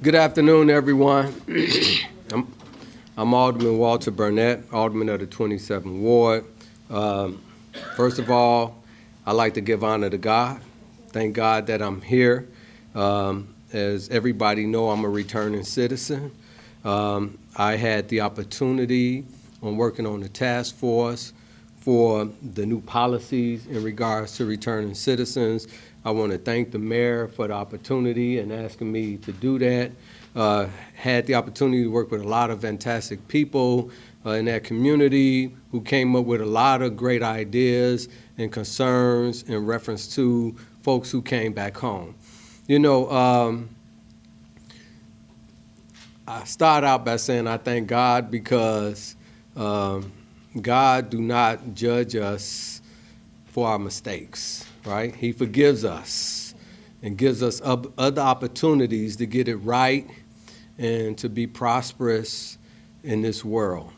Good afternoon, everyone. I'm Alderman Walter Burnett, Alderman of the 27th Ward. First of all, I'd like to give honor to God. Thank God that I'm here. As everybody know, I'm a returning citizen. I had the opportunity on working on the task force for the new policies in regards to returning citizens. I want to thank the mayor for the opportunity and asking me to do that. Had the opportunity to work with a lot of fantastic people in that community who came up with a lot of great ideas and concerns in reference to folks who came back home. You know, I start out by saying I thank God because God do not judge us for our mistakes, right? He forgives us and gives us other opportunities to get it right and to be prosperous in this world.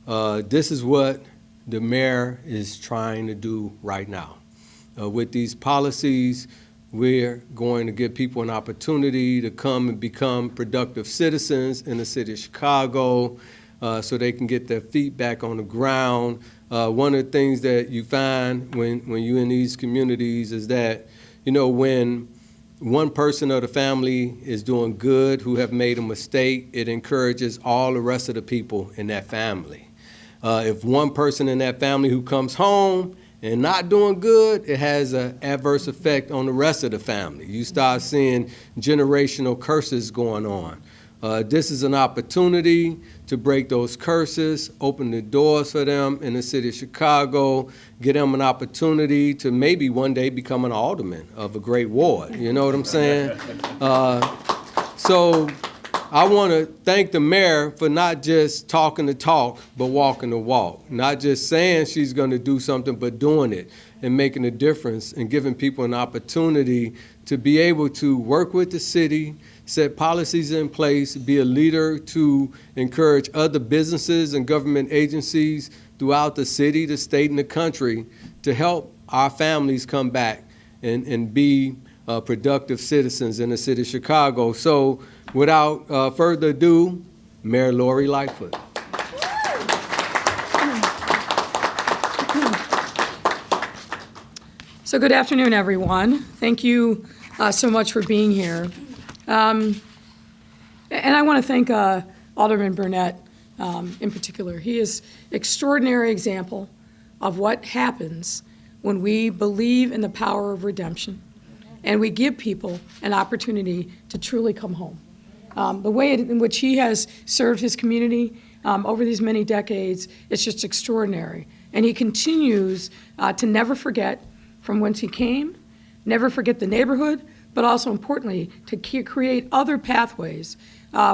This is what the mayor is trying to do right now. With these policies, we're going to give people an opportunity to come and become productive citizens in the city of Chicago so they can get their feet back on the ground. One of the things that you find when you're in these communities is that, you know, when one person of the family is doing good who have made a mistake, it encourages all the rest of the people in that family. If one person in that family who comes home and not doing good, it has an adverse effect on the rest of the family. You start seeing generational curses going on. This is an opportunity to break those curses, open the doors for them in the city of Chicago, get them an opportunity to maybe one day become an alderman of a great ward. You know what I'm saying? So I want to thank the mayor for not just talking the talk, but walking the walk. Not just saying she's going to do something, but doing it and making a difference and giving people an opportunity to be able to work with the city, set policies in place, be a leader to encourage other businesses and government agencies throughout the city, the state, and the country to help our families come back and be productive citizens in the city of Chicago. So without further ado, Mayor Lori Lightfoot. So good afternoon, everyone. Thank you so much for being here. And I want to thank Alderman Burnett in particular. He is an extraordinary example of what happens when we believe in the power of redemption and we give people an opportunity to truly come home. The way in which he has served his community over these many decades is just extraordinary. And he continues to never forget from whence he came, never forget the neighborhood, but also importantly, to create other pathways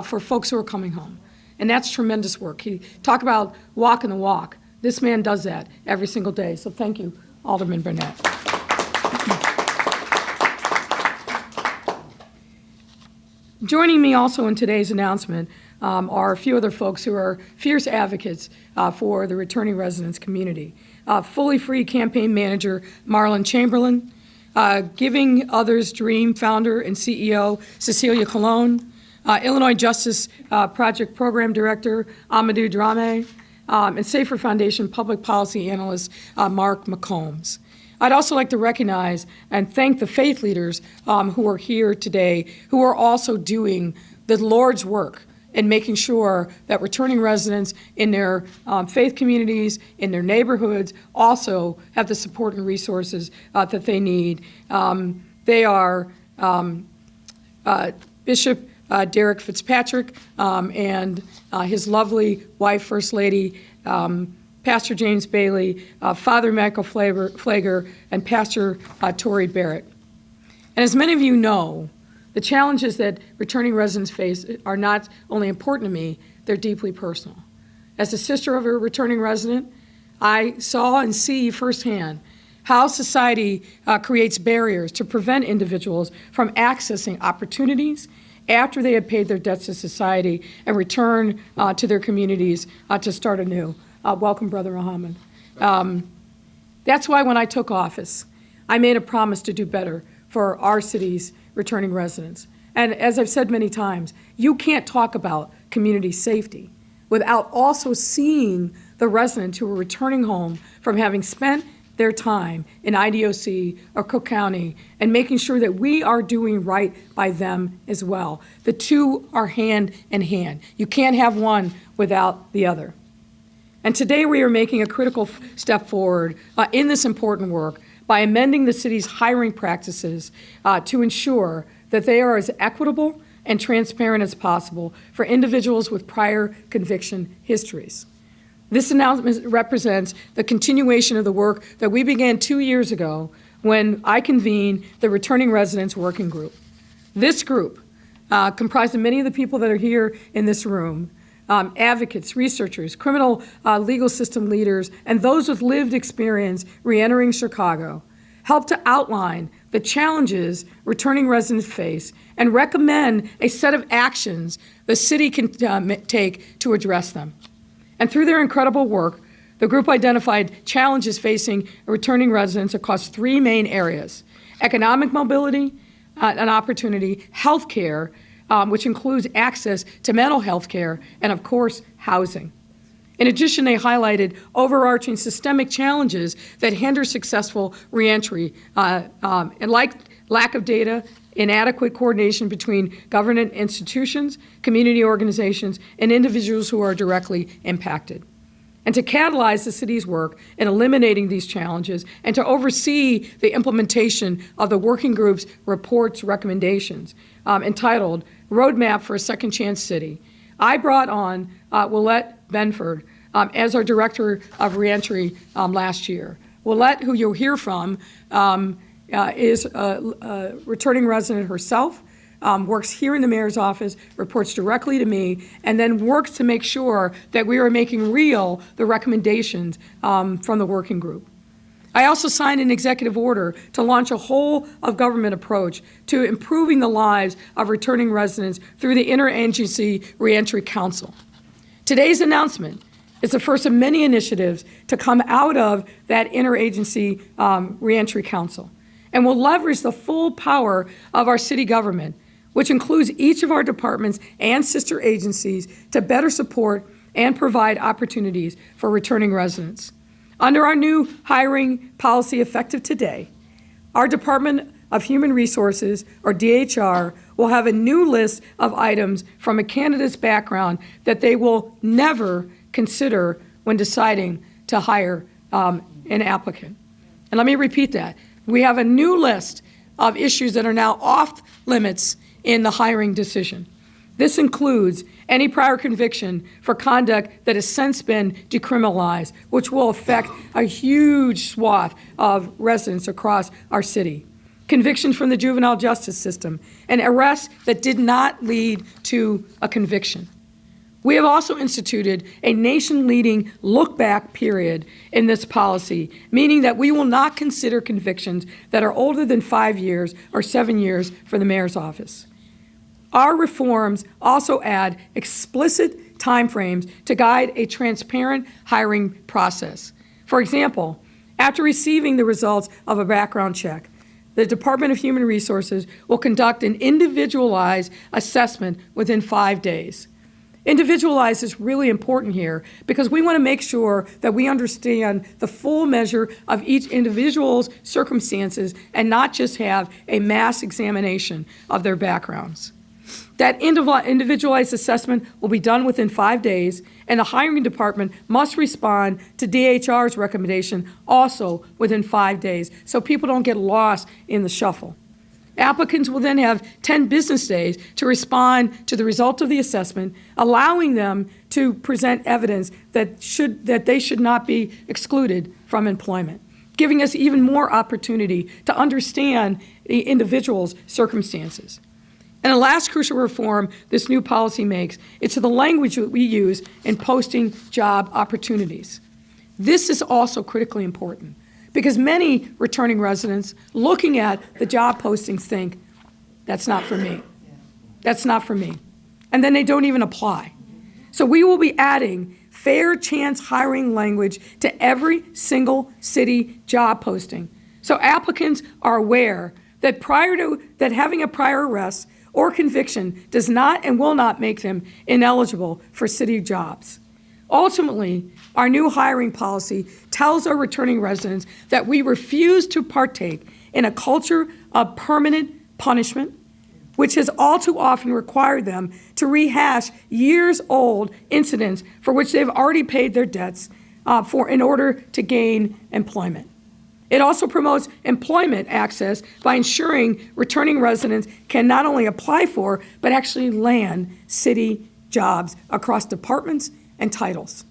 for folks who are coming home. And that's tremendous work. He talk about walking the walk. This man does that every single day. So thank you, Alderman Burnett. Joining me also in today's announcement are a few other folks who are fierce advocates for the returning residents community. Fully Free campaign manager Marlon Chamberlain, Giving Others Dream founder and CEO Cecilia Colon, Illinois Justice Project Program Director Amadou Dramé, and Safer Foundation Public Policy Analyst Mark McCombs. I'd also like to recognize and thank the faith leaders who are here today, who are also doing the Lord's work and making sure that returning residents in their faith communities, in their neighborhoods, also have the support and resources that they need. They are Bishop Derek Fitzpatrick and his lovely wife, First Lady, Pastor James Bailey, Father Michael Flager, and Pastor Tori Barrett. And as many of you know, the challenges that returning residents face are not only important to me, they're deeply personal. As a sister of a returning resident, I saw and see firsthand how society creates barriers to prevent individuals from accessing opportunities after they have paid their debts to society and return to their communities to start anew. Welcome, Brother Muhammad. That's why when I took office, I made a promise to do better for our city's returning residents. And as I've said many times, you can't talk about community safety without also seeing the residents who are returning home from having spent their time in IDOC or Cook County and making sure that we are doing right by them as well. The two are hand in hand. You can't have one without the other. And today we are making a critical step forward in this important work by amending the city's hiring practices to ensure that they are as equitable and transparent as possible for individuals with prior conviction histories. This announcement represents the continuation of the work that we began 2 years ago when I convened the Returning Residents Working Group. This group, comprised of many of the people that are here in this room, advocates, researchers, criminal legal system leaders, and those with lived experience reentering Chicago, helped to outline the challenges returning residents face and recommend a set of actions the city can take to address them. And through their incredible work, the group identified challenges facing returning residents across 3 main areas: economic mobility, and opportunity, health care, which includes access to mental health care, and of course, housing. In addition, they highlighted overarching systemic challenges that hinder successful reentry, and like lack of data, inadequate coordination between government institutions, community organizations, and individuals who are directly impacted. And to catalyze the city's work in eliminating these challenges and to oversee the implementation of the working group's report's recommendations, entitled Roadmap for a Second Chance City, I brought on Willette Benford as our Director of Reentry last year. Willette, who you'll hear from, is a returning resident herself, works here in the mayor's office, reports directly to me, and then works to make sure that we are making real the recommendations from the working group. I also signed an executive order to launch a whole of government approach to improving the lives of returning residents through the Interagency Reentry Council. Today's announcement is the first of many initiatives to come out of that Interagency Reentry Council, and will leverage the full power of our city government, which includes each of our departments and sister agencies, to better support and provide opportunities for returning residents. Under our new hiring policy effective today, our Department of Human Resources, or DHR, will have a new list of items from a candidate's background that they will never consider when deciding to hire an applicant. And let me repeat that. We have a new list of issues that are now off limits in the hiring decision. This includes any prior conviction for conduct that has since been decriminalized, which will affect a huge swath of residents across our city. Convictions from the juvenile justice system, and arrests that did not lead to a conviction. We have also instituted a nation-leading look-back period in this policy, meaning that we will not consider convictions that are older than 5 years or 7 years for the mayor's office. Our reforms also add explicit timeframes to guide a transparent hiring process. For example, after receiving the results of a background check, the Department of Human Resources will conduct an individualized assessment within 5 days. Individualized is really important here because we want to make sure that we understand the full measure of each individual's circumstances and not just have a mass examination of their backgrounds. That individualized assessment will be done within 5 days, and the hiring department must respond to DHR's recommendation also within 5 days, so people don't get lost in the shuffle. Applicants will then have 10 business days to respond to the result of the assessment, allowing them to present evidence that they should not be excluded from employment, giving us even more opportunity to understand the individual's circumstances. And the last crucial reform this new policy makes is to the language that we use in posting job opportunities. This is also critically important because many returning residents looking at the job postings think, that's not for me. That's not for me. And then they don't even apply. So we will be adding fair chance hiring language to every single city job posting. So applicants are aware that having a prior arrest or conviction does not and will not make them ineligible for city jobs. Ultimately, our new hiring policy tells our returning residents that we refuse to partake in a culture of permanent punishment, which has all too often required them to rehash years-old incidents for which they've already paid their debts in order to gain employment. It also promotes employment access by ensuring returning residents can not only apply for, but actually land city jobs across departments and titles.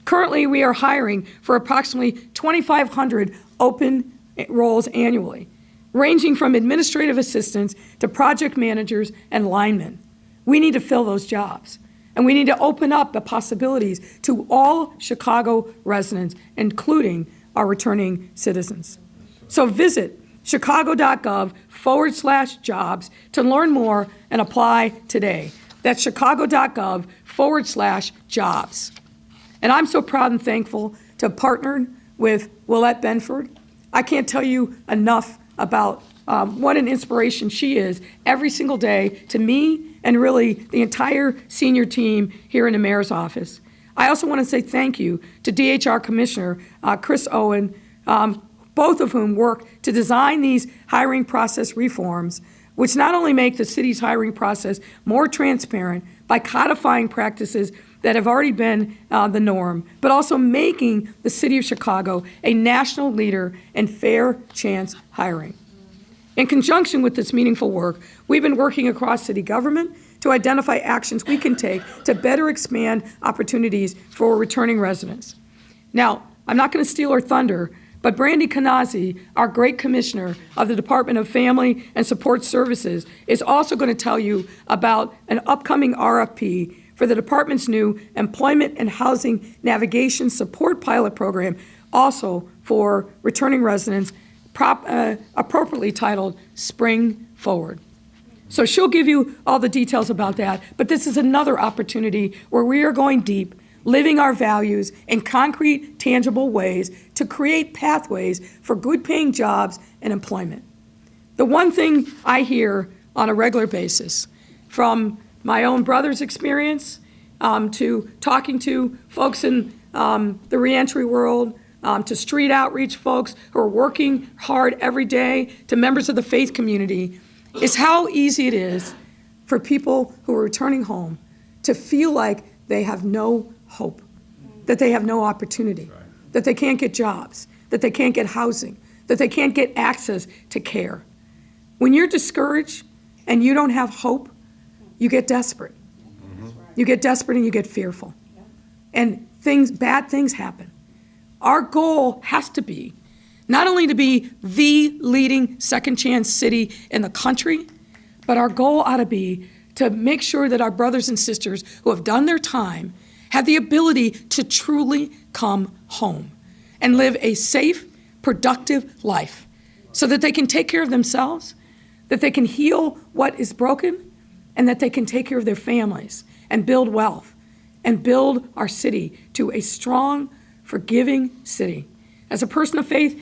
Currently, we are hiring for approximately 2,500 open roles annually, ranging from administrative assistants to project managers and linemen. We need to fill those jobs, and we need to open up the possibilities to all Chicago residents, including our returning citizens. So visit chicago.gov/jobs to learn more and apply today. That's chicago.gov/jobs. And I'm so proud and thankful to have partnered with Willette Benford. I can't tell you enough about what an inspiration she is every single day to me and really the entire senior team here in the mayor's office. I also want to say thank you to DHR Commissioner Chris Owen, both of whom worked to design these hiring process reforms, which not only make the city's hiring process more transparent by codifying practices that have already been the norm, but also making the city of Chicago a national leader in fair chance hiring. In conjunction with this meaningful work, we've been working across city government to identify actions we can take to better expand opportunities for returning residents. Now, I'm not going to steal her thunder, but Brandy Kanazi, our great commissioner of the Department of Family and Support Services, is also going to tell you about an upcoming RFP for the department's new Employment and Housing Navigation Support Pilot Program, also for returning residents, appropriately titled Spring Forward. So she'll give you all the details about that, but this is another opportunity where we are going deep, living our values in concrete, tangible ways to create pathways for good-paying jobs and employment. The one thing I hear on a regular basis, from my own brother's experience to talking to folks in the reentry world, to street outreach folks who are working hard every day, to members of the faith community, is how easy it is for people who are returning home to feel like they have no hope, that they have no opportunity, that they can't get jobs, that they can't get housing, that they can't get access to care. When you're discouraged and you don't have hope, you get desperate. You get desperate and you get fearful. And bad things happen. Our goal has to be not only to be the leading second chance city in the country, but our goal ought to be to make sure that our brothers and sisters who have done their time have the ability to truly come home and live a safe, productive life so that they can take care of themselves, that they can heal what is broken, and that they can take care of their families and build wealth and build our city to a strong, forgiving city. As a person of faith,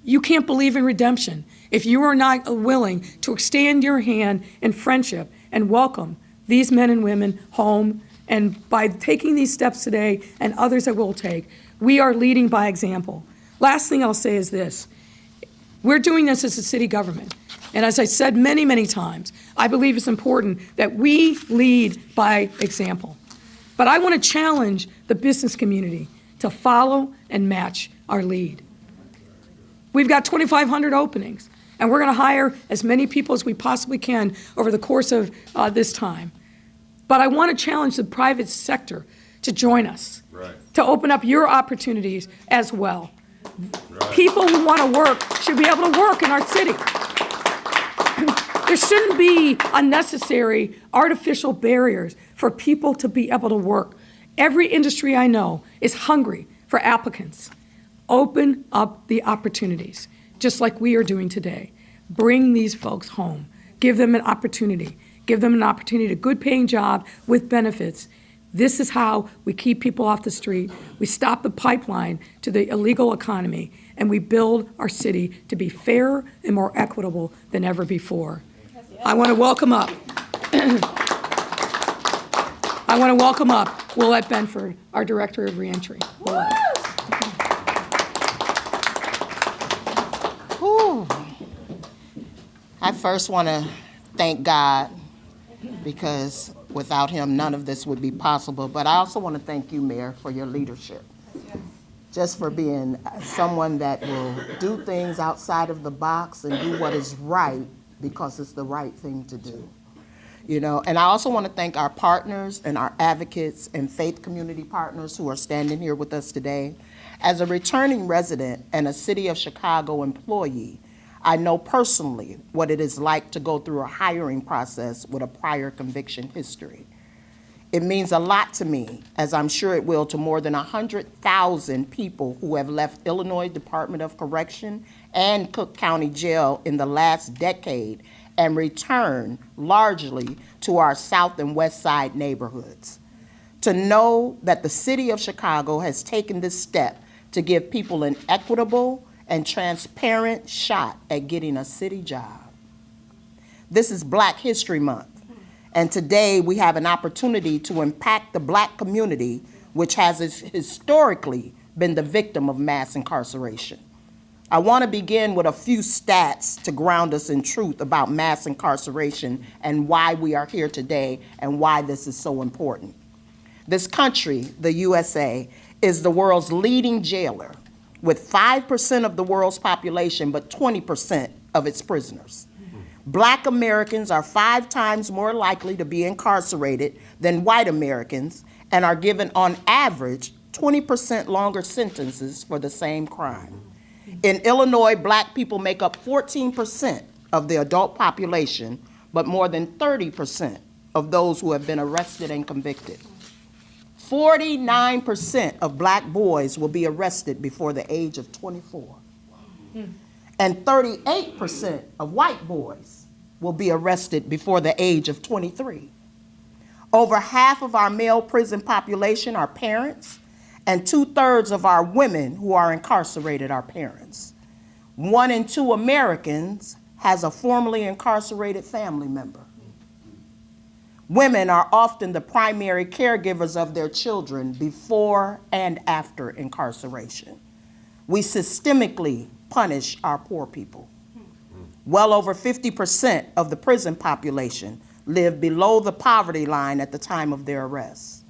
you can't believe in redemption if you are not willing to extend your hand in friendship and welcome these men and women home. And by taking these steps today and others that we'll take, we are leading by example. Last thing I'll say is this. We're doing this as a city government. And as I said many, many times, I believe it's important that we lead by example. But I want to challenge the business community to follow and match our lead. We've got 2,500 openings, and we're going to hire as many people as we possibly can over the course of this time. But I want to challenge the private sector to join us, to open up your opportunities as well. People who want to work should be able to work in our city. There shouldn't be unnecessary artificial barriers for people to be able to work. Every industry I know is hungry for applicants. Open up the opportunities, just like we are doing today. Bring these folks home. Give them an opportunity. Give them an opportunity to good paying job with benefits. This is how we keep people off the street. We stop the pipeline to the illegal economy, and we build our city to be fairer and more equitable than ever before. I want to welcome up I want to welcome up Willette Benford, our Director of Reentry. Willette. I first want to thank God, because without him, none of this would be possible. But I also want to thank you, Mayor, for your leadership. Just for being someone that will do things outside of the box and do what is right because it's the right thing to do. You know, and I also want to thank our partners and our advocates and faith community partners who are standing here with us today. As a returning resident and a City of Chicago employee, I know personally what it is like to go through a hiring process with a prior conviction history. It means a lot to me, as I'm sure it will to more than 100,000 people who have left Illinois Department of Correction and Cook County Jail in the last decade and return largely to our South and West Side neighborhoods. To know that the City of Chicago has taken this step to give people an equitable and transparent shot at getting a city job. This is Black History Month. And today we have an opportunity to impact the Black community, which has historically been the victim of mass incarceration. I want to begin with a few stats to ground us in truth about mass incarceration and why we are here today and why this is so important. This country, the USA, is the world's leading jailer, with 5% of the world's population, but 20% of its prisoners. Black Americans are 5 times more likely to be incarcerated than white Americans and are given, on average, 20% longer sentences for the same crime. In Illinois, Black people make up 14% of the adult population, but more than 30% of those who have been arrested and convicted. 49% of Black boys will be arrested before the age of 24. And 38% of white boys will be arrested before the age of 23. Over half of our male prison population are parents, and 2/3 of our women who are incarcerated are parents. 1 in 2 Americans has a formerly incarcerated family member. Women are often the primary caregivers of their children before and after incarceration. We systemically punish our poor people. Well over 50% of the prison population live below the poverty line at the time of their arrest.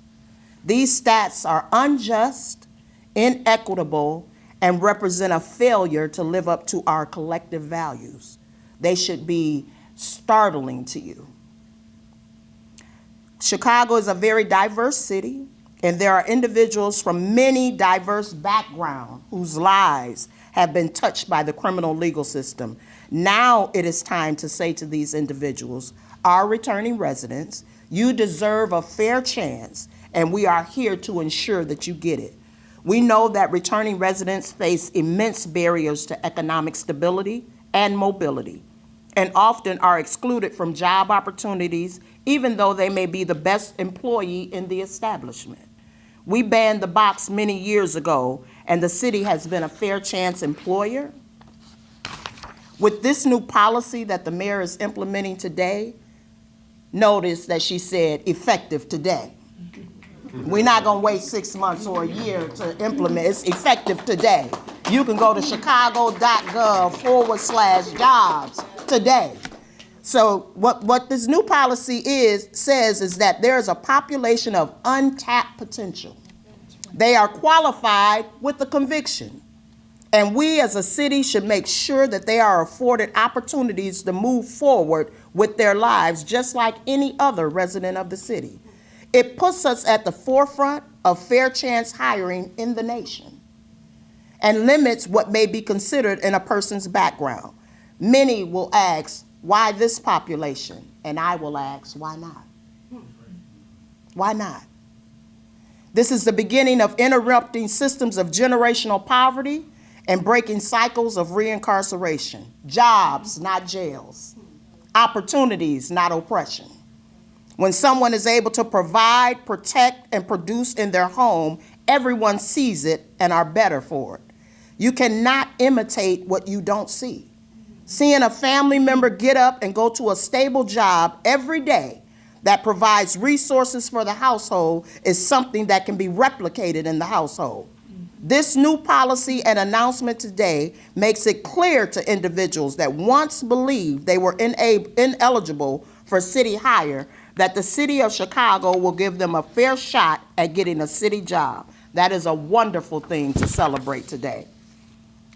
These stats are unjust, inequitable, and represent a failure to live up to our collective values. They should be startling to you. Chicago is a very diverse city, and there are individuals from many diverse backgrounds whose lives have been touched by the criminal legal system. Now it is time to say to these individuals, our returning residents, you deserve a fair chance, and we are here to ensure that you get it. We know that returning residents face immense barriers to economic stability and mobility, and often are excluded from job opportunities, even though they may be the best employee in the establishment. We banned the box many years ago, and the city has been a fair chance employer. With this new policy that the mayor is implementing today, notice that she said effective today. We're not gonna wait 6 months or a year to implement, it's effective today. You can go to chicago.gov/jobs today. So what this new policy says is that there is a population of untapped potential. They are qualified with a conviction. And we as a city should make sure that they are afforded opportunities to move forward with their lives just like any other resident of the city. It puts us at the forefront of fair chance hiring in the nation and limits what may be considered in a person's background. Many will ask, why this population? And I will ask, why not? Why not? This is the beginning of interrupting systems of generational poverty and breaking cycles of reincarceration. Jobs, not jails. Opportunities, not oppression. When someone is able to provide, protect, and produce in their home, everyone sees it and are better for it. You cannot imitate what you don't see. Seeing a family member get up and go to a stable job every day that provides resources for the household is something that can be replicated in the household. This new policy and announcement today makes it clear to individuals that once believed they were ineligible for city hire that the city of Chicago will give them a fair shot at getting a city job. That is a wonderful thing to celebrate today.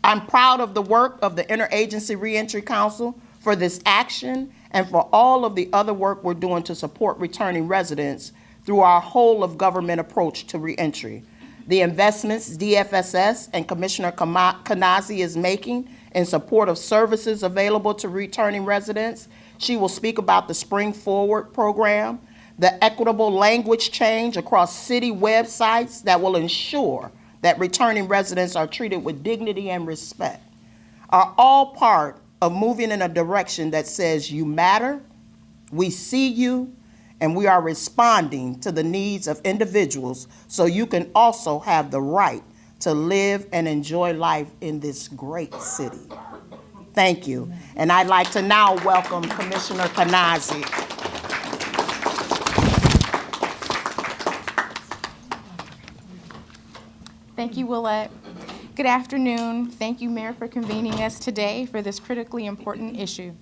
I'm proud of the work of the Interagency Reentry Council for this action and for all of the other work we're doing to support returning residents through our whole of government approach to reentry. The investments DFSS and Commissioner Kanazi is making in support of services available to returning residents. She will speak about the Spring Forward program, the equitable language change across city websites that will ensure that returning residents are treated with dignity and respect, are all part of moving in a direction that says you matter, we see you, and we are responding to the needs of individuals so you can also have the right to live and enjoy life in this great city. Thank you. And I'd like to now welcome Commissioner Kanazi. Thank you, Willette. Good afternoon. Thank you, Mayor, for convening us today for this critically important issue.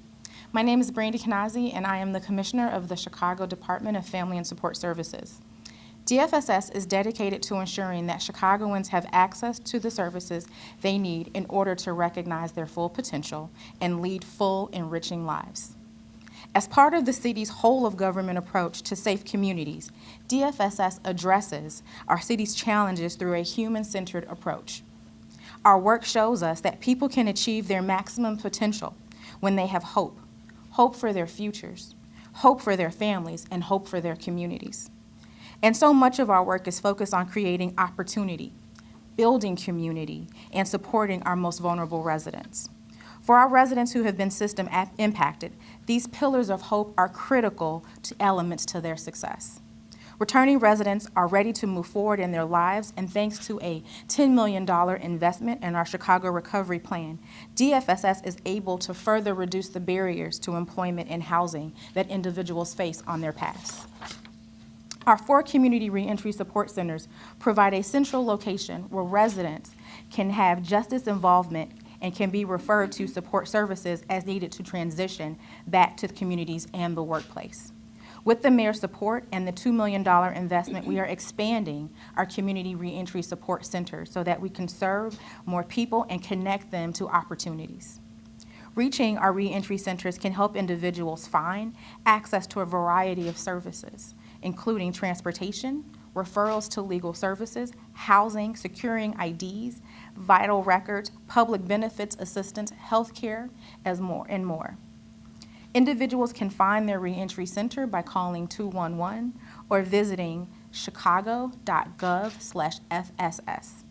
My name is Brandy Kanazi, and I am the Commissioner of the Chicago Department of Family and Support Services. DFSS is dedicated to ensuring that Chicagoans have access to the services they need in order to recognize their full potential and lead full, enriching lives. As part of the city's whole-of-government approach to safe communities, DFSS addresses our city's challenges through a human-centered approach. Our work shows us that people can achieve their maximum potential when they have hope, hope for their futures, hope for their families, and hope for their communities. And so much of our work is focused on creating opportunity, building community, and supporting our most vulnerable residents. For our residents who have been system impacted, these pillars of hope are critical to elements to their success. Returning residents are ready to move forward in their lives, and thanks to a $10 million investment in our Chicago Recovery Plan, DFSS is able to further reduce the barriers to employment and housing that individuals face on their paths. Our 4 community reentry support centers provide a central location where residents can have justice involvement and can be referred to support services as needed to transition back to the communities and the workplace. With the mayor's support and the $2 million investment, we are expanding our community reentry support centers so that we can serve more people and connect them to opportunities. Reaching our reentry centers can help individuals find access to a variety of services, including transportation, referrals to legal services, housing, securing IDs, vital records, public benefits assistance, healthcare, and more. Individuals can find their reentry center by calling 211 or visiting chicago.gov/FSS.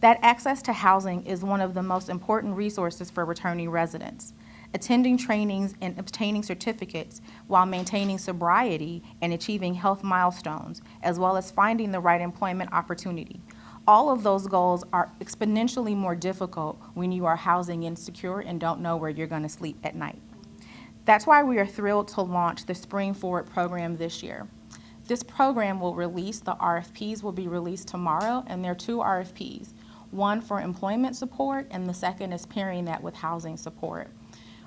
That access to housing is one of the most important resources for returning residents. Attending trainings and obtaining certificates while maintaining sobriety and achieving health milestones, as well as finding the right employment opportunity. All of those goals are exponentially more difficult when you are housing insecure and don't know where you're going to sleep at night. That's why we are thrilled to launch the Spring Forward program this year. This program will release, the RFPs will be released tomorrow, and there are 2 RFPs, one for employment support and the second is pairing that with housing support.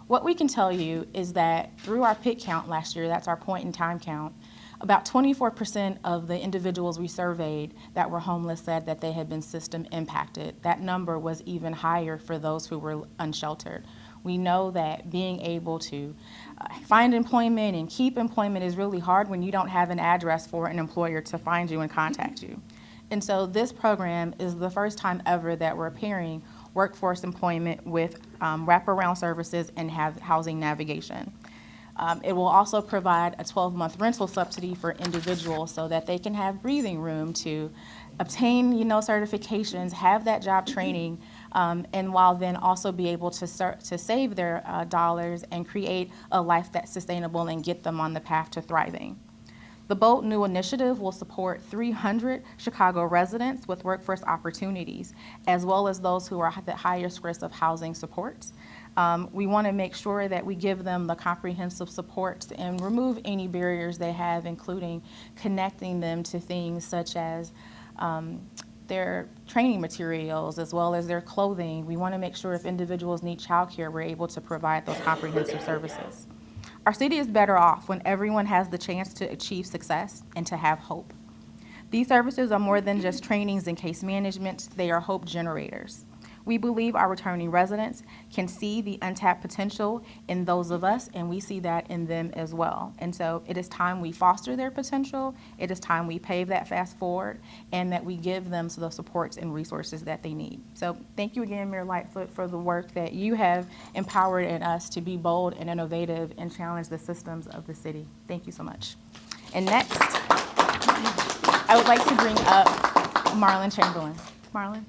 What we can tell you is that through our PIT count last year, that's our point in time count, about 24% of the individuals we surveyed that were homeless said that they had been system impacted. That number was even higher for those who were unsheltered. We know that being able to find employment and keep employment is really hard when you don't have an address for an employer to find you and contact you. And so this program is the first time ever that we're pairing workforce employment with wraparound services and have housing navigation. It will also provide a 12-month rental subsidy for individuals so that they can have breathing room to obtain, certifications, have that job training, and while then also be able to save their dollars and create a life that's sustainable and get them on the path to thriving. The Bold New Initiative will support 300 Chicago residents with workforce opportunities, as well as those who are at the highest risk of housing supports. We want to make sure that we give them the comprehensive supports and remove any barriers they have, including connecting them to things such as their training materials as well as their clothing. We want to make sure if individuals need childcare, we're able to provide those comprehensive services. Our city is better off when everyone has the chance to achieve success and to have hope. These services are more than just trainings and case management, they are hope generators. We believe our returning residents can see the untapped potential in those of us, and we see that in them as well. And so it is time we foster their potential, it is time we pave that fast forward, and that we give them the supports and resources that they need. So thank you again, Mayor Lightfoot, for the work that you have empowered in us to be bold and innovative and challenge the systems of the city. Thank you so much. And next, I would like to bring up Marlon Chamberlain. Marlon?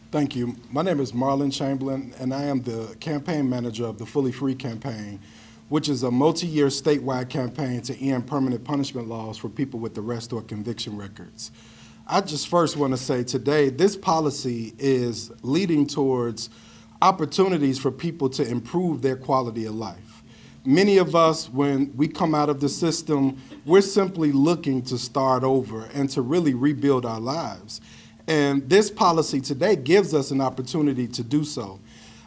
Thank you. My name is Marlon Chamberlain, and I am the campaign manager of the Fully Free campaign, which is a multi-year statewide campaign to end permanent punishment laws for people with arrest or conviction records. I just first want to say today, this policy is leading towards opportunities for people to improve their quality of life. Many of us, when we come out of the system, we're simply looking to start over and to really rebuild our lives. And this policy today gives us an opportunity to do so.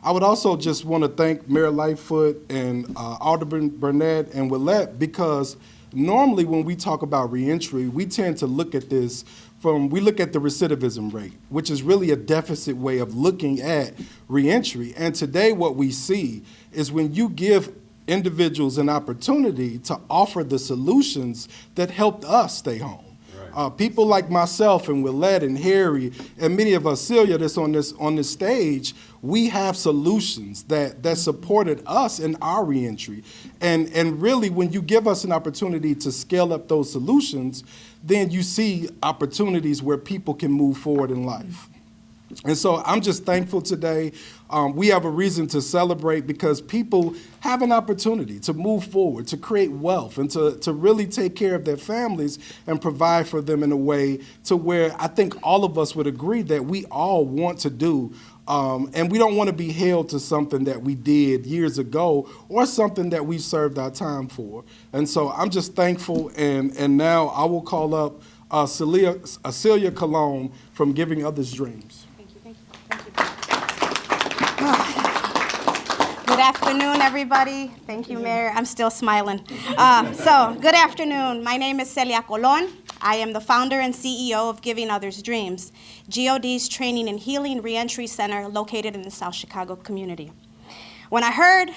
I would also just want to thank Mayor Lightfoot and Alderman Burnett and Willette, because normally when we talk about reentry, we tend to look at this we look at the recidivism rate, which is really a deficit way of looking at reentry. And today what we see is when you give individuals an opportunity to offer the solutions that helped us stay home. People like myself and Willette and Harry and many of us, Celia, that's on this stage, we have solutions that supported us in our reentry. And really, when you give us an opportunity to scale up those solutions, then you see opportunities where people can move forward in life. And so I'm just thankful today. We have a reason to celebrate because people have an opportunity to move forward, to create wealth, and to really take care of their families and provide for them in a way to where I think all of us would agree that we all want to do. And we don't want to be held to something that we did years ago or something that we served our time for. And so I'm just thankful, and now I will call up Celia Colon from Giving Others Dreams. Good afternoon, everybody. Thank you, Mayor. I'm still smiling. Good afternoon. My name is Celia Colon. I am the founder and CEO of Giving Others Dreams, GOD's Training and Healing Reentry Center located in the South Chicago community. When I heard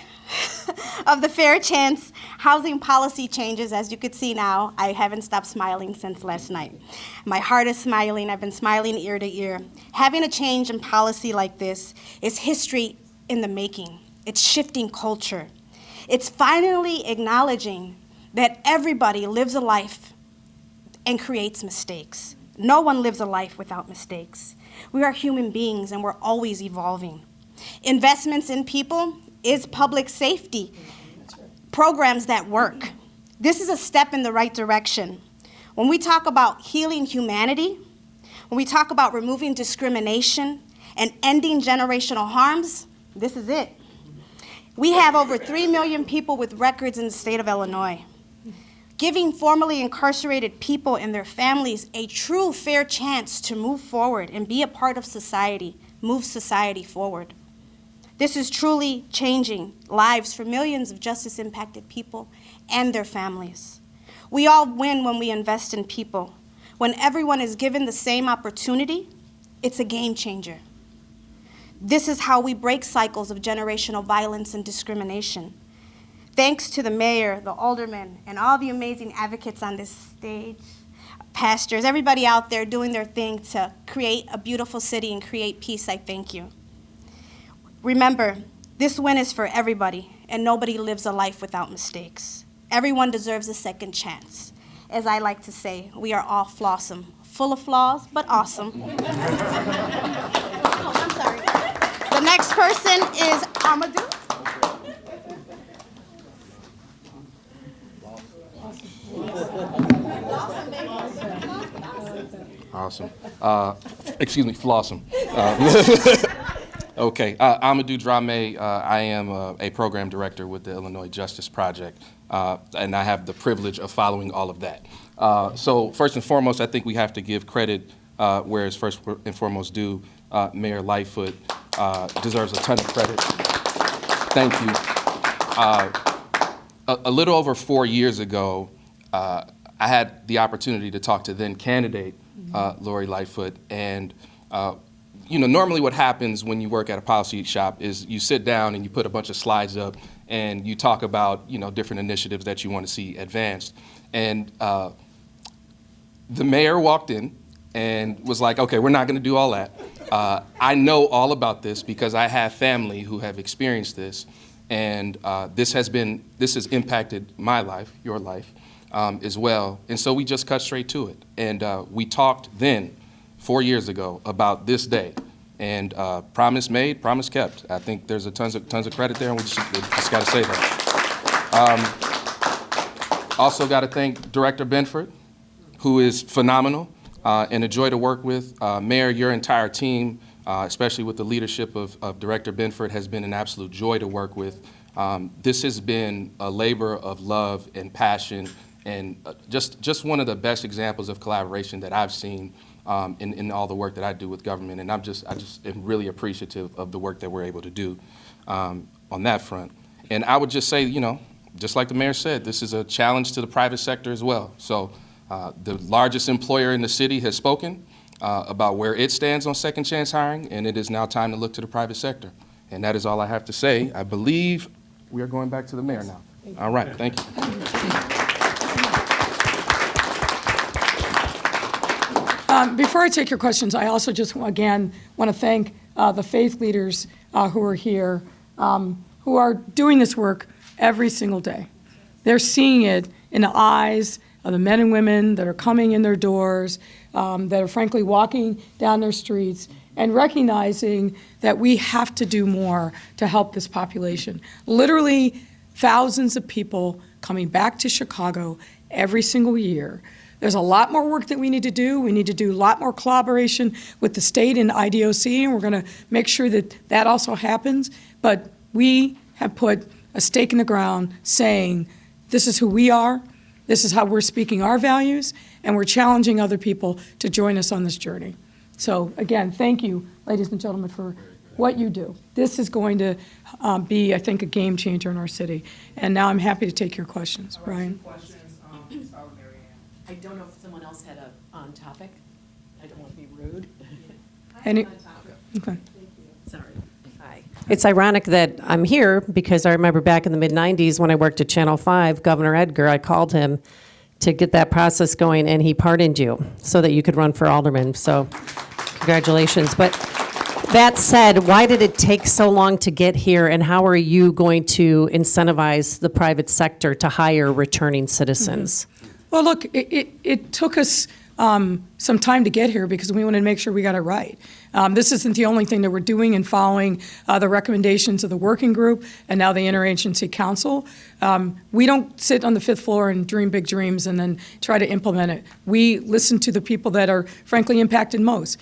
of the fair chance housing policy changes, as you could see now, I haven't stopped smiling since last night. My heart is smiling. I've been smiling ear to ear. Having a change in policy like this is history in the making. It's shifting culture. It's finally acknowledging that everybody lives a life and creates mistakes. No one lives a life without mistakes. We are human beings and we're always evolving. Investments in people is public safety programs that work. This is a step in the right direction. When we talk about healing humanity, when we talk about removing discrimination and ending generational harms, this is it. We have over 3 million people with records in the state of Illinois. Giving formerly incarcerated people and their families a true fair chance to move forward and be a part of society, move society forward. This is truly changing lives for millions of justice-impacted people and their families. We all win when we invest in people. When everyone is given the same opportunity, it's a game changer. This is how we break cycles of generational violence and discrimination. Thanks to the mayor, the aldermen, and all the amazing advocates on this stage, pastors, everybody out there doing their thing to create a beautiful city and create peace, I thank you. Remember, this win is for everybody, and nobody lives a life without mistakes. Everyone deserves a second chance. As I like to say, we are all flawsome, full of flaws, but awesome. Oh, I'm sorry. The next person is Amadou. Awesome. Excuse me, Flossom. Okay, Amadou Drame, I am a program director with the Illinois Justice Project, and I have the privilege of following all of that. So first and foremost, I think we have to give credit where it's first and foremost due. Mayor Lightfoot deserves a ton of credit. Thank you. A little over 4 years ago, I had the opportunity to talk to then candidate Lori Lightfoot, and you know, normally what happens when you work at a policy shop is you sit down and you put a bunch of slides up and you talk about, you know, different initiatives that you want to see advanced. And the mayor walked in and was like, okay, we're not going to do all that. I know all about this because I have family who have experienced this, and this has impacted my life, your life, as well. And so we just cut straight to it. And we talked then, 4 years ago, about this day. And promise made, promise kept. I think there's tons of credit there, and we just got to say that. Also got to thank Director Benford, who is phenomenal and a joy to work with. Mayor, your entire team, especially with the leadership of Director Benford, has been an absolute joy to work with. This has been a labor of love and passion, and just one of the best examples of collaboration that I've seen in all the work that I do with government. And I just am really appreciative of the work that we're able to do on that front. And I would just say, you know, just like the mayor said, this is a challenge to the private sector as well. So the largest employer in the city has spoken about where it stands on second chance hiring, and it is now time to look to the private sector. And that is all I have to say. I believe we are going back to the mayor now. All right, thank you. Before I take your questions, I also just, again, want to thank the faith leaders who are here, who are doing this work every single day. They're seeing it in the eyes of the men and women that are coming in their doors, that are frankly walking down their streets, and recognizing that we have to do more to help this population. Literally thousands of people coming back to Chicago every single year. There's a lot more work that we need to do. We need to do a lot more collaboration with the state and IDOC, and we're going to make sure that that also happens. But we have put a stake in the ground saying, this is who we are, this is how we're speaking our values, and we're challenging other people to join us on this journey. So again, thank you, ladies and gentlemen, for what you do. This is going to be, I think, a game changer in our city. And now I'm happy to take your questions. Ryan? I don't know if someone else had a on topic. I don't want to be rude. Any? Okay. Sorry. Hi. It's ironic that I'm here because I remember back in the mid-'90s when I worked at Channel 5, Governor Edgar, I called him to get that process going, and he pardoned you so that you could run for alderman. So congratulations. But that said, why did it take so long to get here, and how are you going to incentivize the private sector to hire returning citizens? Well, look, it took us some time to get here because we wanted to make sure we got it right. This isn't the only thing that we're doing in following the recommendations of the working group and now the Interagency Council. We don't sit on the fifth floor and dream big dreams and then try to implement it. We listen to the people that are frankly impacted most,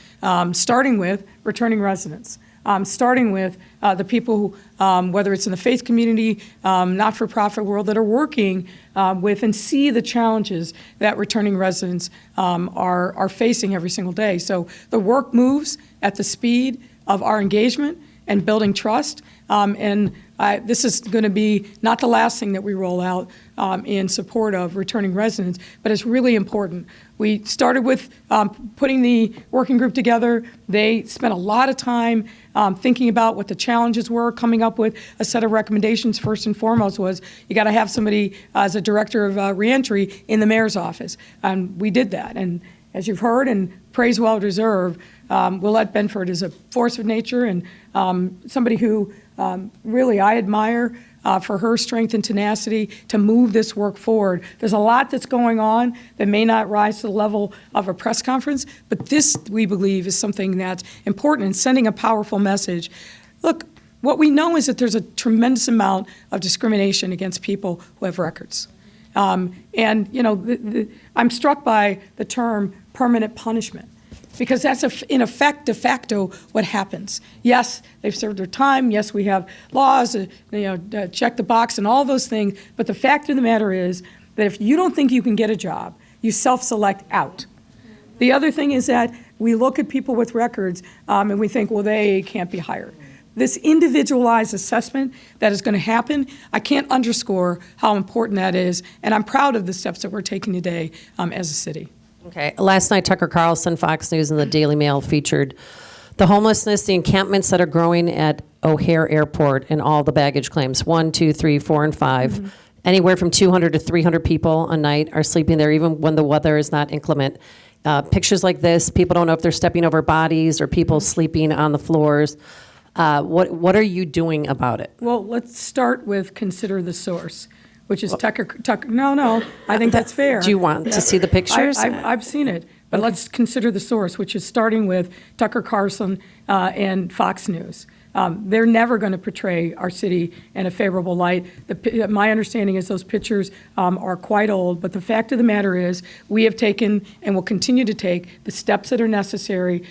starting with returning residents. Starting with the people who, whether it's in the faith community, not-for-profit world, that are working with and see the challenges that returning residents are facing every single day. So the work moves at the speed of our engagement and building trust. This is going to be not the last thing that we roll out in support of returning residents, but it's really important. We started with putting the working group together. They spent a lot of time thinking about what the challenges were, coming up with a set of recommendations. First and foremost was you got to have somebody as a director of reentry in the mayor's office. And we did that. And as you've heard, and praise well deserved, Willette Benford is a force of nature and somebody who really I admire for her strength and tenacity to move this work forward. There's a lot that's going on that may not rise to the level of a press conference, but this, we believe, is something that's important in sending a powerful message. Look, what we know is that there's a tremendous amount of discrimination against people who have records. And, you know, I'm struck by the term permanent punishment. because that's in effect, de facto, what happens. Yes, they've served their time. Yes, we have laws, check the box and all those things. But the fact of the matter is that if you don't think you can get a job, you self-select out. The other thing is that we look at people with records and we think, well, they can't be hired. This individualized assessment that is going to happen, I can't underscore how important that is, and I'm proud of the steps that we're taking today as a city. Okay. Last night, Tucker Carlson, Fox News, and the Daily Mail featured the homelessness, the encampments that are growing at O'Hare Airport, and all the baggage claims, 1, 2, 3, 4, and 5. Mm-hmm. Anywhere from 200 to 300 people a night are sleeping there, even when the weather is not inclement. Pictures like this, people don't know if they're stepping over bodies or people sleeping on the floors. What are you doing about it? Well, let's start with consider the source, which is Tucker. No, I think that's fair. Do you want to see the pictures? I've seen it, but let's consider the source, which is starting with Tucker Carlson and Fox News. They're never going to portray our city in a favorable light. My understanding is those pictures are quite old, but the fact of the matter is we have taken and will continue to take the steps that are necessary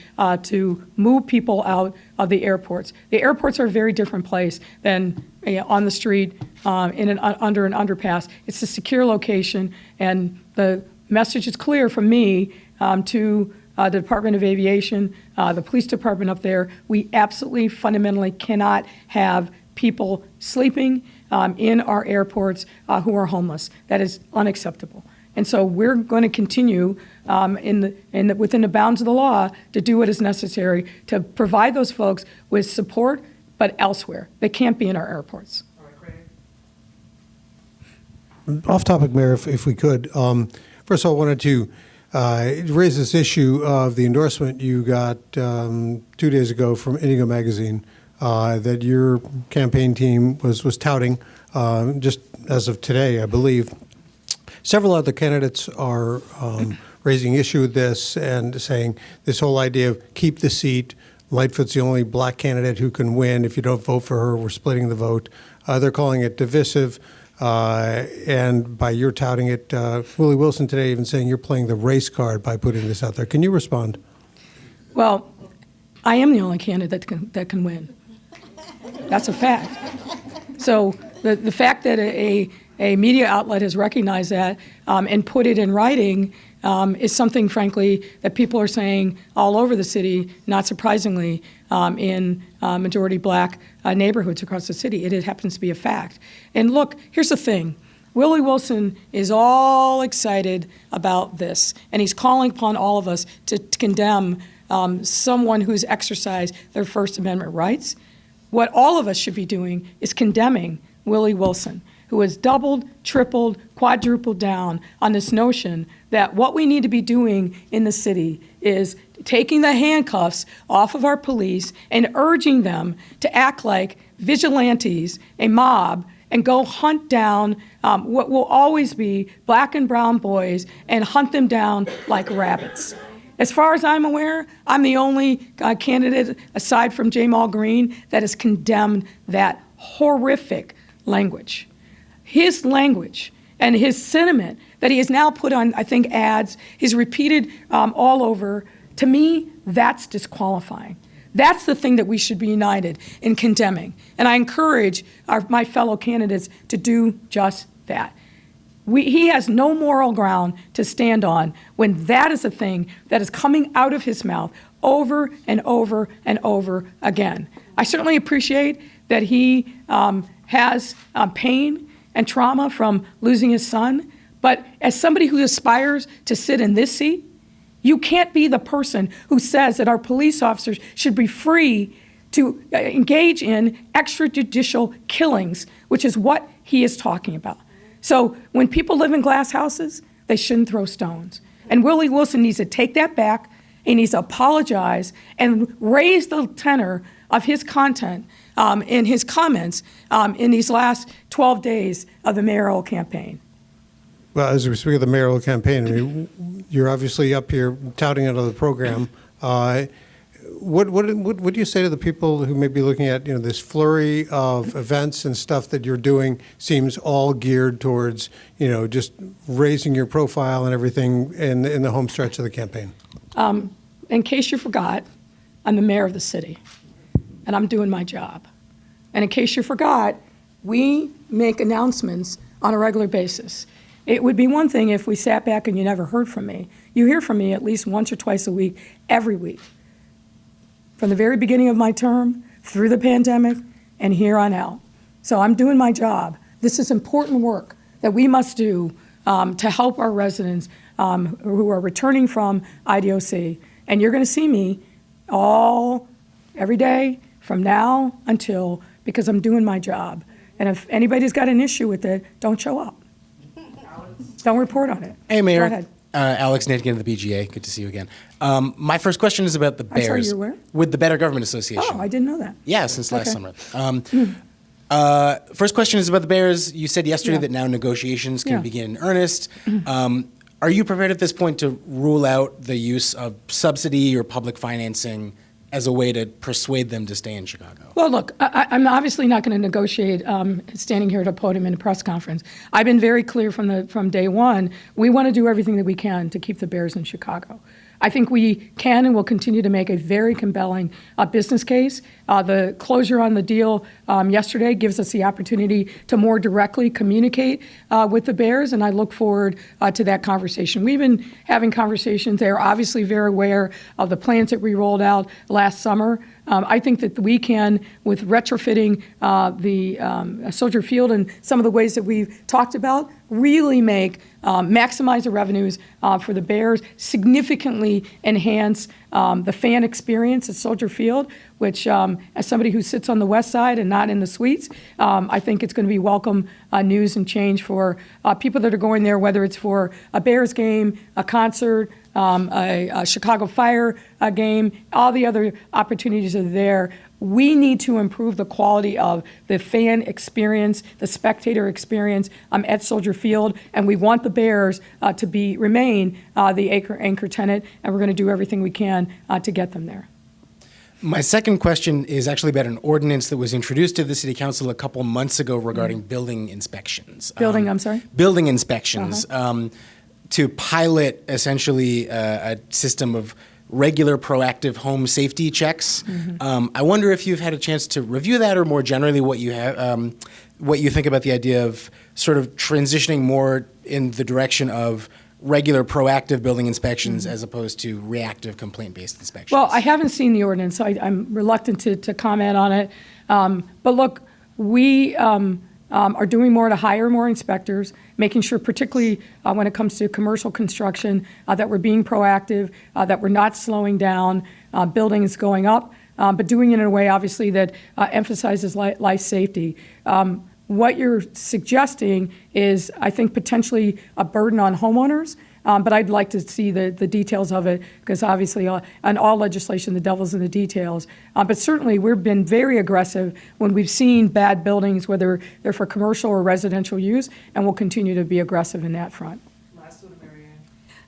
to move people out of the airports. The airports are a very different place than on the street under an underpass. It's a secure location, and the message is clear from me to the Department of Aviation, the police department up there. We absolutely fundamentally cannot have people sleeping in our airports who are homeless. That is unacceptable. And so we're going to continue within the bounds of the law to do what is necessary to provide those folks with support, but elsewhere. They can't be in our airports. Off topic, Mayor, if we could. First of all, I wanted to raise this issue of the endorsement you got 2 days ago from Indigo Magazine that your campaign team was touting just as of today, I believe. Several other candidates are raising issue with this and saying this whole idea of keep the seat. Lightfoot's the only black candidate who can win. If you don't vote for her, we're splitting the vote. They're calling it divisive. And by your touting it, Willie Wilson today even saying you're playing the race card by putting this out there. Can you respond? Well, I am the only candidate that can win. That's a fact. So the fact that a media outlet has recognized that and put it in writing is something, frankly, that people are saying all over the city, not surprisingly, in majority black neighborhoods across the city. It happens to be a fact. And look, here's the thing. Willie Wilson is all excited about this, and he's calling upon all of us to condemn someone who's exercised their First Amendment rights. What all of us should be doing is condemning Willie Wilson, who has doubled, tripled, quadrupled down on this notion that what we need to be doing in the city is taking the handcuffs off of our police and urging them to act like vigilantes, a mob, and go hunt down what will always be black and brown boys and hunt them down like rabbits. As far as I'm aware, I'm the only candidate, aside from Jamal Green, that has condemned that horrific language. His language and his sentiment that he has now put on, I think, ads, he's repeated all over, to me, that's disqualifying. That's the thing that we should be united in condemning. And I encourage my fellow candidates to do just that. He has no moral ground to stand on when that is a thing that is coming out of his mouth over and over and over again. I certainly appreciate that he has pain and trauma from losing his son, but as somebody who aspires to sit in this seat, you can't be the person who says that our police officers should be free to engage in extrajudicial killings, which is what he is talking about. So when people live in glass houses, they shouldn't throw stones. And Willie Wilson needs to take that back. He needs to apologize and raise the tenor of his content in his comments in these last 12 days of the mayoral campaign. Well, as we speak of the mayoral campaign, I mean, you're obviously up here touting another program. What do you say to the people who may be looking at this flurry of events and stuff that you're doing seems all geared towards just raising your profile and everything in the home stretch of the campaign? in case you forgot, I'm the mayor of the city, and I'm doing my job. And in case you forgot, we make announcements on a regular basis. It would be one thing if we sat back and you never heard from me. You hear from me at least once or twice a week, every week. From the very beginning of my term, through the pandemic, and here on out. So I'm doing my job. This is important work that we must do to help our residents who are returning from IDOC. And you're going to see me every day from now until, because I'm doing my job. And if anybody's got an issue with it, don't show up. Don't report on it. Hey, Mayor. Go ahead. Alex Nitkin of the BGA. Good to see you again. My first question is about the I'm sorry, Bears. you're where? With the Better Government Association. Oh, I didn't know that. Yeah, since last Okay. summer. First question is about the Bears. You said yesterday Yeah. that now negotiations can Yeah. begin in earnest. Are you prepared at this point to rule out the use of subsidy or public financing as a way to persuade them to stay in Chicago? Well, look, I'm obviously not going to negotiate standing here at a podium in a press conference. I've been very clear from day one. We want to do everything that we can to keep the Bears in Chicago. I think we can and will continue to make a very compelling business case. The closure on the deal yesterday gives us the opportunity to more directly communicate with the Bears, and I look forward to that conversation. We've been having conversations. They are obviously very aware of the plans that we rolled out last summer. I think that we can, with retrofitting the Soldier Field and some of the ways that we've talked about, really maximize the revenues for the Bears, significantly enhance the fan experience at Soldier Field, which, as somebody who sits on the west side and not in the suites, I think it's going to be welcome news and change for people that are going there, whether it's for a Bears game, a concert, a Chicago Fire game, all the other opportunities are there. We need to improve the quality of the fan experience, the spectator experience at Soldier Field, and we want the Bears to remain the anchor tenant, and we're going to do everything we can to get them there. My second question is actually about an ordinance that was introduced to the City Council a couple months ago regarding building inspections. I'm sorry? Building inspections. To pilot essentially a system of regular proactive home safety checks. I wonder if you've had a chance to review that, or more generally what you have, what you think about the idea of sort of transitioning more in the direction of regular proactive building inspections as opposed to reactive complaint-based inspections. Well, I haven't seen the ordinance, so I'm reluctant to comment on it. But look, we are doing more to hire more inspectors, making sure, particularly when it comes to commercial construction, that we're being proactive, that we're not slowing down, buildings going up, but doing it in a way, obviously, that emphasizes life safety. What you're suggesting is, I think, potentially a burden on homeowners, but I'd like to see the details of it, because obviously on all legislation, the devil's in the details. But certainly, we've been very aggressive when we've seen bad buildings, whether they're for commercial or residential use, and we'll continue to be aggressive in that front.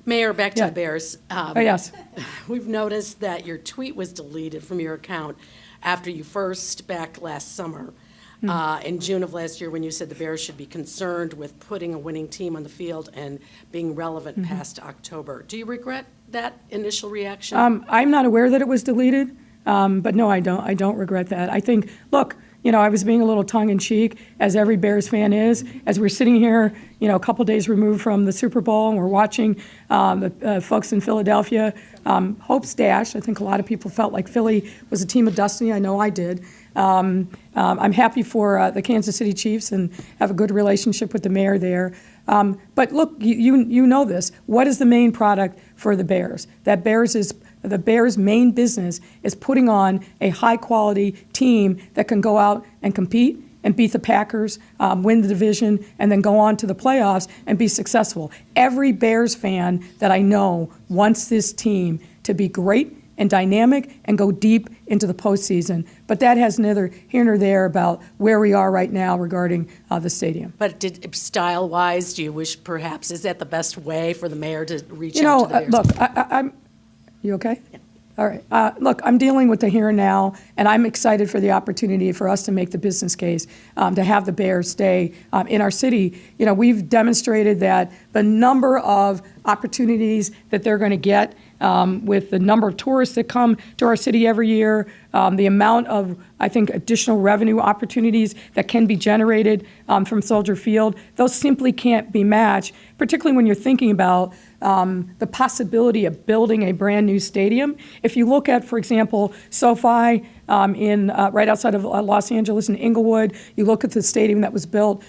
Mayor, back to Yeah. the Bears. Yes. We've noticed that your tweet was deleted from your account after you first, back last summer, in June of last year, when you said the Bears should be concerned with putting a winning team on the field and being relevant past October. Do you regret that initial reaction? I'm not aware that it was deleted, but no, I don't regret that. I think, look, I was being a little tongue-in-cheek, as every Bears fan is, as we're sitting here, a couple days removed from the Super Bowl, and we're watching the folks in Philadelphia. Hope's dash. I think a lot of people felt like Philly was a team of destiny. I know I did. I'm happy for the Kansas City Chiefs and have a good relationship with the mayor there. But look, you know this. What is the main product for the Bears? The Bears' main business is putting on a high-quality team that can go out and compete and beat the Packers, win the division, and then go on to the playoffs and be successful. Every Bears fan that I know wants this team to be great and dynamic and go deep into the postseason. But that has neither here nor there about where we are right now regarding the stadium. But style-wise, do you wish perhaps, is that the best way for the mayor to reach out to the Bears? Look, I'm you okay? Yeah. All right. Look, I'm dealing with the here and now, and I'm excited for the opportunity for us to make the business case to have the Bears stay in our city. We've demonstrated that the number of opportunities that they're going to get with the number of tourists that come to our city every year, the amount of, I think, additional revenue opportunities that can be generated from Soldier Field, those simply can't be matched, particularly when you're thinking about the possibility of building a brand-new stadium. If you look at, for example, SoFi right outside of Los Angeles in Inglewood, you look at the stadium that was built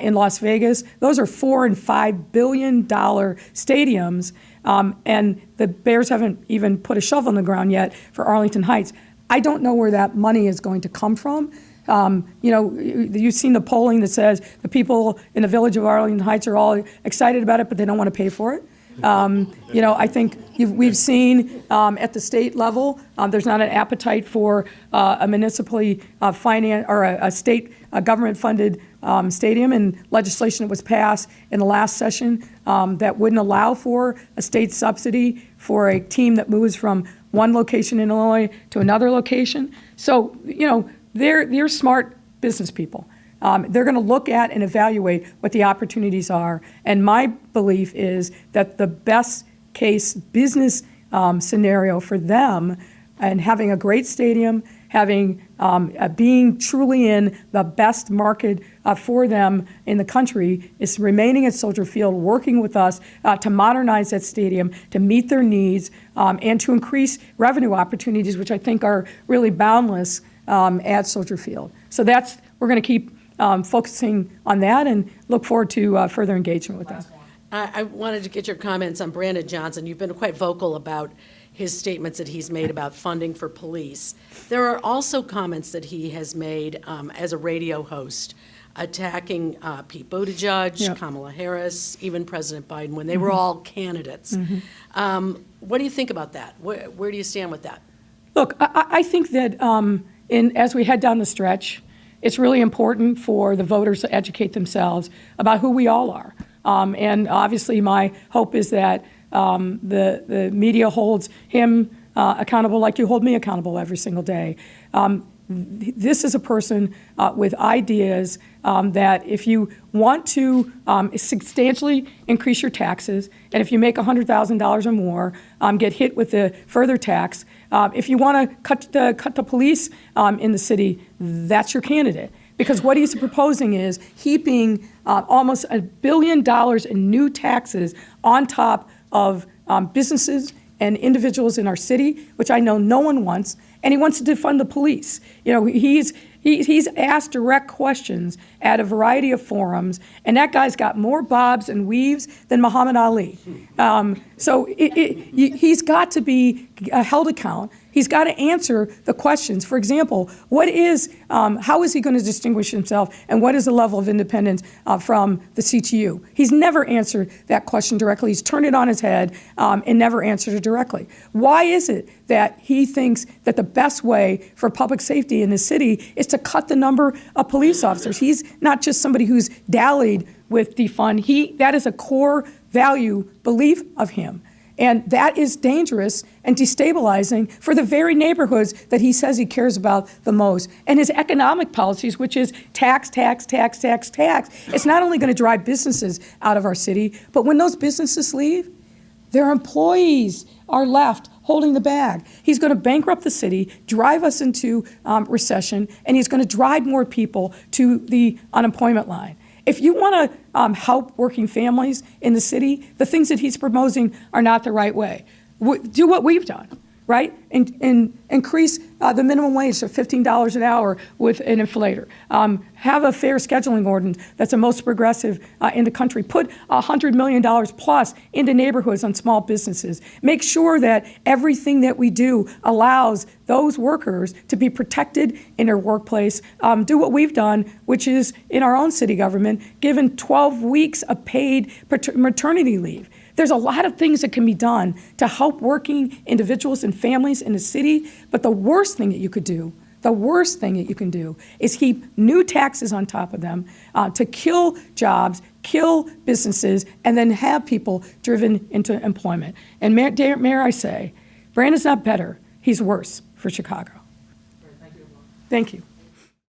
in Las Vegas, those are $4 and $5 billion stadiums, and the Bears haven't even put a shovel in the ground yet for Arlington Heights. I don't know where that money is going to come from. You've seen the polling that says the people in the village of Arlington Heights are all excited about it, but they don't want to pay for it. I think we've seen at the state level, there's not an appetite for a municipally financed or a state government-funded stadium, and legislation that was passed in the last session that wouldn't allow for a state subsidy for a team that moves from one location in Illinois to another location. So, they're smart business people. They're going to look at and evaluate what the opportunities are. And my belief is that the best case business scenario for them, and having a great stadium, having being truly in the best market for them in the country, is remaining at Soldier Field, working with us to modernize that stadium, to meet their needs, and to increase revenue opportunities, which I think are really boundless at Soldier Field. So we're going to keep focusing on that and look forward to further engagement with them. I wanted to get your comments on Brandon Johnson. You've been quite vocal about his statements that he's made about funding for police. There are also comments that he has made as a radio host, attacking Pete Buttigieg, Yep. Kamala Harris, even President Biden, when they were all candidates. What do you think about that? Where do you stand with that? Look, I think that as we head down the stretch, it's really important for the voters to educate themselves about who we all are. And obviously, my hope is that the media holds him accountable like you hold me accountable every single day. This is a person with ideas that if you want to substantially increase your taxes, and if you make $100,000 or more, get hit with a further tax, if you want to cut the police in the city, that's your candidate. Because what he's proposing is heaping almost $1 billion in new taxes on top of businesses and individuals in our city, which I know no one wants, and he wants to defund the police. He's asked direct questions at a variety of forums, and that guy's got more bobs and weaves than Muhammad Ali. So he's got to be held account. He's got to answer the questions. For example, how is he going to distinguish himself, and what is the level of independence from the CTU? He's never answered that question directly. He's turned it on his head and never answered it directly. Why is it that he thinks that the best way for public safety in the city is to cut the number of police officers? He's not just somebody who's dallied with defund. That is a core value belief of him. And that is dangerous and destabilizing for the very neighborhoods that he says he cares about the most. And his economic policies, which is tax, tax, tax, tax, tax, it's not only going to drive businesses out of our city, but when those businesses leave, their employees are left holding the bag. He's going to bankrupt the city, drive us into recession, and he's going to drive more people to the unemployment line. If you want to help working families in the city, the things that he's proposing are not the right way. Do what we've done, right? And increase the minimum wage to $15 an hour with an inflator. Have a fair scheduling ordinance that's the most progressive in the country. Put $100 million plus into neighborhoods on small businesses. Make sure that everything that we do allows those workers to be protected in their workplace. Do what we've done, which is in our own city government, given 12 weeks of paid maternity leave. There's a lot of things that can be done to help working individuals and families in the city, but the worst thing that you could do, is heap new taxes on top of them to kill jobs, kill businesses, and then have people driven into employment. And Mayor, I say, Brandon's not better, he's worse for Chicago. Thank you.